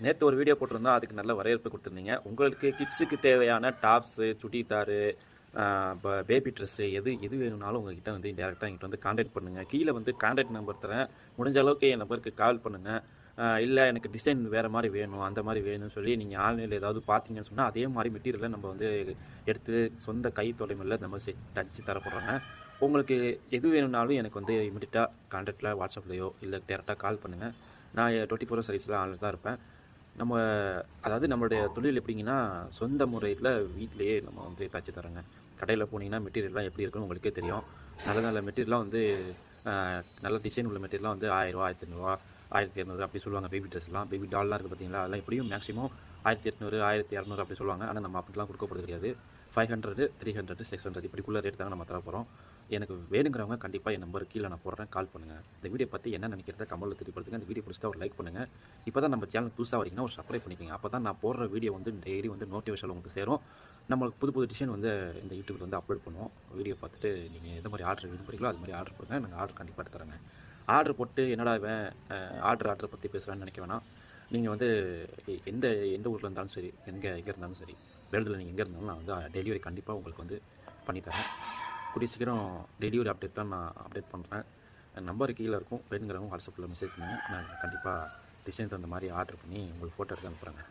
நேற்று ஒரு வீடியோ போட்டிருந்தோம், அதுக்கு நல்ல வரவேற்பு கொடுத்துருந்தீங்க. உங்களுக்கு கிட்ஸுக்கு தேவையான டாப்ஸு, சுடிதாரு, இப்போ பேபி ட்ரெஸ்ஸு எது எது வேணும்னாலும் உங்கள்கிட்ட வந்து டேரெக்டாக என்கிட்ட வந்து கான்டாக்ட் பண்ணுங்கள். கீழே வந்து கான்டாக்ட் நம்பர் தரேன். முடிஞ்ச அளவுக்கு என் நம்பருக்கு கால் பண்ணுங்கள். இல்லை எனக்கு டிசைன் வேறு மாதிரி வேணும், அந்த மாதிரி வேணும்னு சொல்லி நீங்கள் ஆன்லைனில் ஏதாவது பார்த்தீங்கன்னு சொன்னால் அதே மாதிரி மெட்டீரியலை நம்ம வந்து எடுத்து சொந்த கை தொலைமில்ல நம்ம தச்சு தரப்படுறாங்க. உங்களுக்கு எது வேணும்னாலும் எனக்கு வந்து இமிடியட்டாக கான்டாக்டில் வாட்ஸ்அப்லேயோ இல்லை டேரெக்டாக கால் பண்ணுங்கள். நான் 24 சர்வீஸில் ஆன்லைன் தான் இருப்பேன். நம்ம அதாவது நம்மளுடைய தொழில் எப்படிங்கன்னா, சொந்த முறையில் வீட்டிலேயே நம்ம வந்து தச்சு தரோங்க. கடையில் போனீங்கன்னா மெட்டீரியல்லாம் எப்படி இருக்குன்னு உங்களுக்கே தெரியும். நல்ல நல்ல மெட்டீரியல்லாம் வந்து நல்ல டிசைன் உள்ள மெட்டீரியல்லாம் வந்து ரூ. 1000, ரூ. 1500, 1200 அப்படி சொல்லுவாங்க. பேபி ட்ரெஸ்லாம், பேபி டால்லாம் இருக்குது பார்த்தீங்களா, அதெல்லாம் எப்படியும் மேக்ஸிமம் 1800, 1200 அப்படி சொல்லுவாங்க. ஆனால் நம்ம அப்படிலாம் கொடுக்க போகிறது கிடையாது. 500, 300, 600 இப்படிக்குள்ள ரேட் தாங்க நம்ம தர போகிறோம். எனக்கு வேணுங்கிறவங்க கண்டிப்பாக என் நம்பர் கீழே நான் போடுறேன், கால் பண்ணுங்கள். இந்த வீடியோ பற்றி என்ன நினைக்கிறத கமெண்ட்டில் தெரியப்படுத்துங்க. இந்த வீடியோ பிடிச்சா ஒரு லைக் பண்ணுங்கள். இப்போ தான் நம்ம சேனல் புதுசாக வரீங்கன்னா ஒரு சப்ஸ்கிரைப் பண்ணிக்கோங்க. அப்போ தான் நான் போடுற வீடியோ வந்து டெய்லி வந்து நோட்டிஃபிகேஷன் உங்களுக்கு சேரும். நம்மளுக்கு புது புது டிசைன் வந்து இந்த யூடியூப்பில் வந்து அப்லோட் பண்ணுவோம். வீடியோ பார்த்துட்டு நீங்கள் எந்த மாதிரி ஆர்டர் விரும்புகிறீங்களோ அது மாதிரி ஆர்டர் பண்ணுங்க. நாங்கள் ஆர்டர் கண்டிப்பாக எடுத்து தரேங்க. ஆர்டர் போட்டு என்னடா இவன் ஆர்டர் பற்றி பேசுகிறான்னு நினைக்க வேணாம். நீங்கள் வந்து எந்த எந்த ஊரில் இருந்தாலும் சரி, எங்கே இருந்தாலும் சரி, வேர்ல்டில் நீங்கள் எங்கே இருந்தாலும் நான் வந்து டெலிவரி கண்டிப்பாக உங்களுக்கு வந்து பண்ணித்தரேன். கூடிய சீக்கிரம் டெலிவரி அப்டேட்லாம் நான் அப்டேட் பண்ணுறேன். நம்பர் கீழே இருக்கும். வேணுங்கிறவங்க வாட்ஸ்அப்பில் மெசேஜ் பண்ணுங்கள். நான் கண்டிப்பாக டிசைன் தகுந்த மாதிரி ஆர்டர் பண்ணி உங்களுக்கு ஃபோட்டோ எடுத்து அனுப்புகிறேங்க.